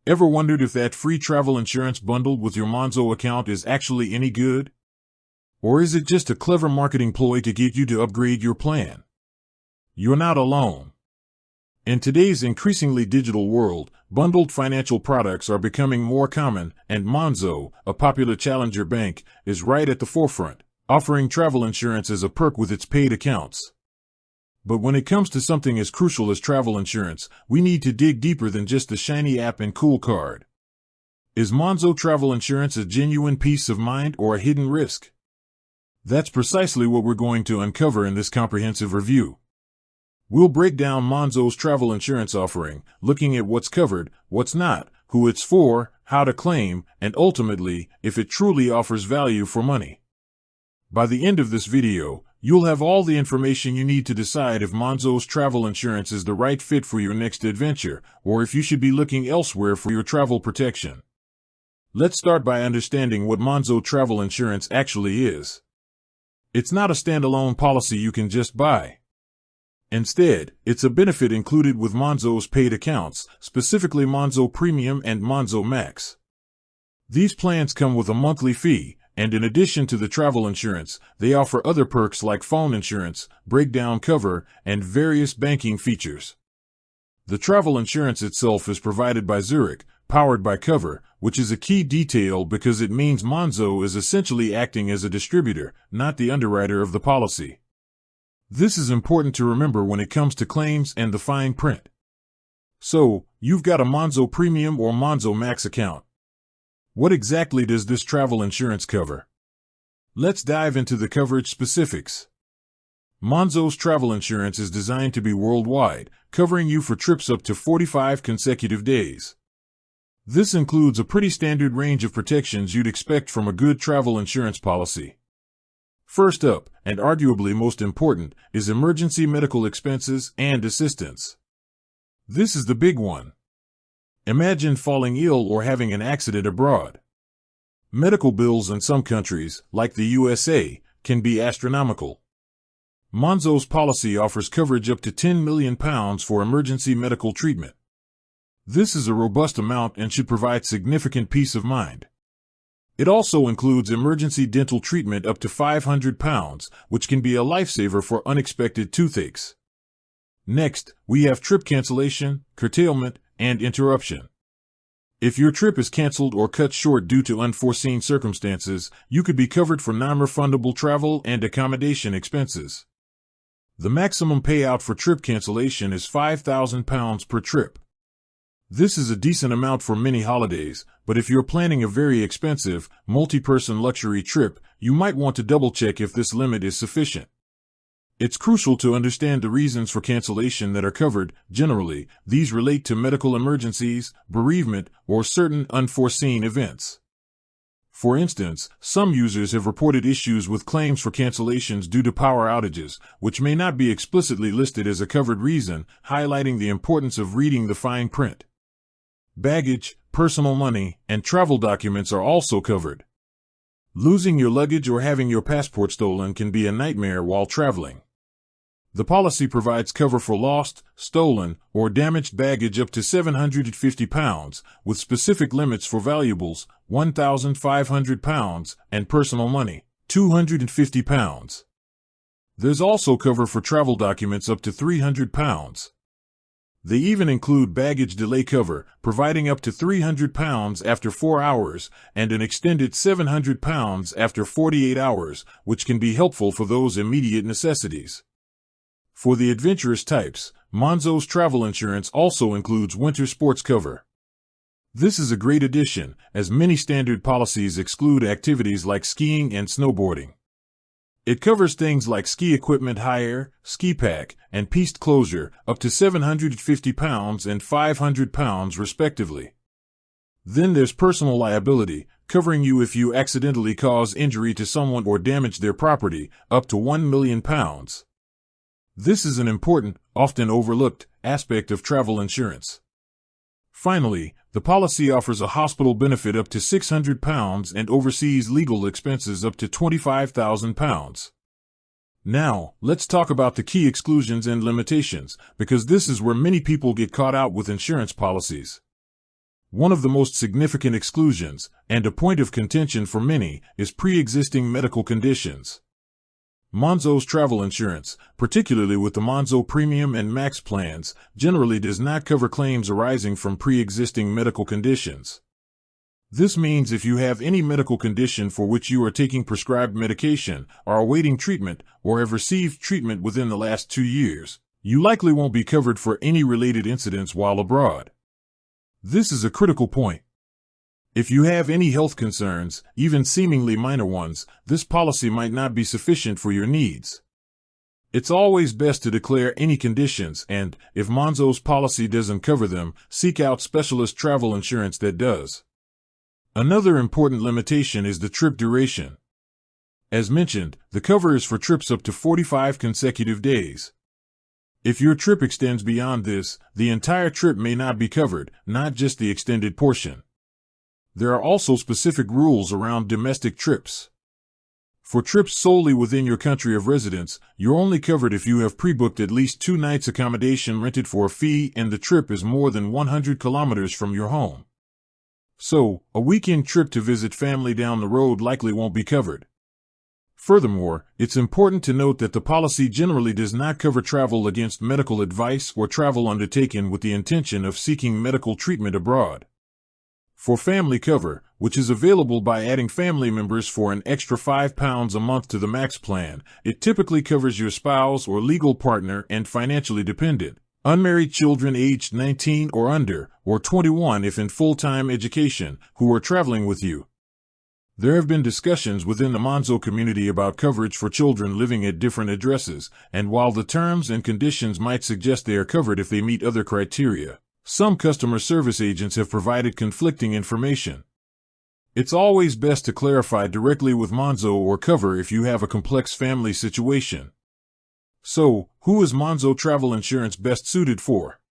Ever wondered if that free travel insurance bundled with your Monzo account is actually any good? Or is it just a clever marketing ploy to get you to upgrade your plan? You're not alone. In today's increasingly digital world, bundled financial products are becoming more common, and Monzo, a popular challenger bank, is right at the forefront, offering travel insurance as a perk with its paid accounts. But when it comes to something as crucial as travel insurance, we need to dig deeper than just the shiny app and cool card. Is Monzo travel insurance a genuine peace of mind or a hidden risk? That's precisely what we're going to uncover in this comprehensive review. We'll break down Monzo's travel insurance offering, looking at what's covered, what's not, who it's for, how to claim, and ultimately, if it truly offers value for money. By the end of this video, you'll have all the information you need to decide if Monzo's travel insurance is the right fit for your next adventure, or if you should be looking elsewhere for your travel protection. Let's start by understanding what Monzo travel insurance actually is. It's not a standalone policy you can just buy. Instead, it's a benefit included with Monzo's paid accounts, specifically Monzo Premium and Monzo Max. These plans come with a monthly fee, and in addition to the travel insurance, they offer other perks like phone insurance, breakdown cover, and various banking features. The travel insurance itself is provided by Zurich, powered by Cover, which is a key detail because it means Monzo is essentially acting as a distributor, not the underwriter of the policy. This is important to remember when it comes to claims and the fine print. So, you've got a Monzo Premium or Monzo Max account. What exactly does this travel insurance cover? Let's dive into the coverage specifics. Monzo's travel insurance is designed to be worldwide, covering you for trips up to 45 consecutive days. This includes a pretty standard range of protections you'd expect from a good travel insurance policy. First up, and arguably most important, is emergency medical expenses and assistance. This is the big one. Imagine falling ill or having an accident abroad. Medical bills in some countries, like the USA, can be astronomical. Monzo's policy offers coverage up to £10 million for emergency medical treatment. This is a robust amount and should provide significant peace of mind. It also includes emergency dental treatment up to £500, which can be a lifesaver for unexpected toothaches. Next, we have trip cancellation, curtailment, and interruption. If your trip is canceled or cut short due to unforeseen circumstances, you could be covered for non-refundable travel and accommodation expenses. The maximum payout for trip cancellation is £5,000 per trip. This is a decent amount for many holidays, but if you're planning a very expensive, multi-person luxury trip, you might want to double-check if this limit is sufficient. It's crucial to understand the reasons for cancellation that are covered. Generally, these relate to medical emergencies, bereavement, or certain unforeseen events. For instance, some users have reported issues with claims for cancellations due to power outages, which may not be explicitly listed as a covered reason, highlighting the importance of reading the fine print. Baggage, personal money, and travel documents are also covered. Losing your luggage or having your passport stolen can be a nightmare while traveling. The policy provides cover for lost, stolen, or damaged baggage up to £750, with specific limits for valuables, £1,500, and personal money, £250. There's also cover for travel documents up to £300. They even include baggage delay cover, providing up to £300 after 4 hours, and an extended £700 after 48 hours, which can be helpful for those immediate necessities. For the adventurous types, Monzo's travel insurance also includes winter sports cover. This is a great addition, as many standard policies exclude activities like skiing and snowboarding. It covers things like ski equipment hire, ski pack, and piste closure, up to £750 and £500 respectively. Then there's personal liability, covering you if you accidentally cause injury to someone or damage their property, up to £1 million. This is an important, often overlooked, aspect of travel insurance. Finally, the policy offers a hospital benefit up to £600 and overseas legal expenses up to £25,000. Now, let's talk about the key exclusions and limitations, because this is where many people get caught out with insurance policies. One of the most significant exclusions, and a point of contention for many, is pre-existing medical conditions. Monzo's travel insurance, particularly with the Monzo Premium and Max plans, generally does not cover claims arising from pre-existing medical conditions. This means if you have any medical condition for which you are taking prescribed medication, are awaiting treatment, or have received treatment within the last 2 years, you likely won't be covered for any related incidents while abroad. This is a critical point. If you have any health concerns, even seemingly minor ones, this policy might not be sufficient for your needs. It's always best to declare any conditions and, if Monzo's policy doesn't cover them, seek out specialist travel insurance that does. Another important limitation is the trip duration. As mentioned, the cover is for trips up to 45 consecutive days. If your trip extends beyond this, the entire trip may not be covered, not just the extended portion. There are also specific rules around domestic trips. For trips solely within your country of residence, you're only covered if you have pre-booked at least 2 nights accommodation rented for a fee and the trip is more than 100 kilometers from your home. So, a weekend trip to visit family down the road likely won't be covered. Furthermore, it's important to note that the policy generally does not cover travel against medical advice or travel undertaken with the intention of seeking medical treatment abroad. For family cover, which is available by adding family members for an extra £5 a month to the Max plan, it typically covers your spouse or legal partner and financially dependent, unmarried children aged 19 or under, or 21 if in full-time education, who are traveling with you. There have been discussions within the Monzo community about coverage for children living at different addresses, and while the terms and conditions might suggest they are covered if they meet other criteria, some customer service agents have provided conflicting information. It's always best to clarify directly with Monzo or cover if you have a complex family situation. So, who is Monzo travel insurance best suited for?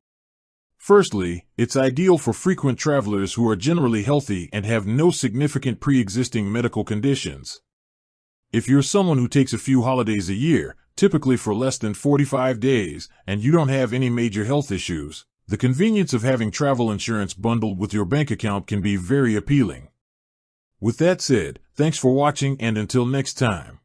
Firstly, it's ideal for frequent travelers who are generally healthy and have no significant pre-existing medical conditions. If you're someone who takes a few holidays a year, typically for less than 45 days, and you don't have any major health issues, the convenience of having travel insurance bundled with your bank account can be very appealing. With that said, thanks for watching and until next time.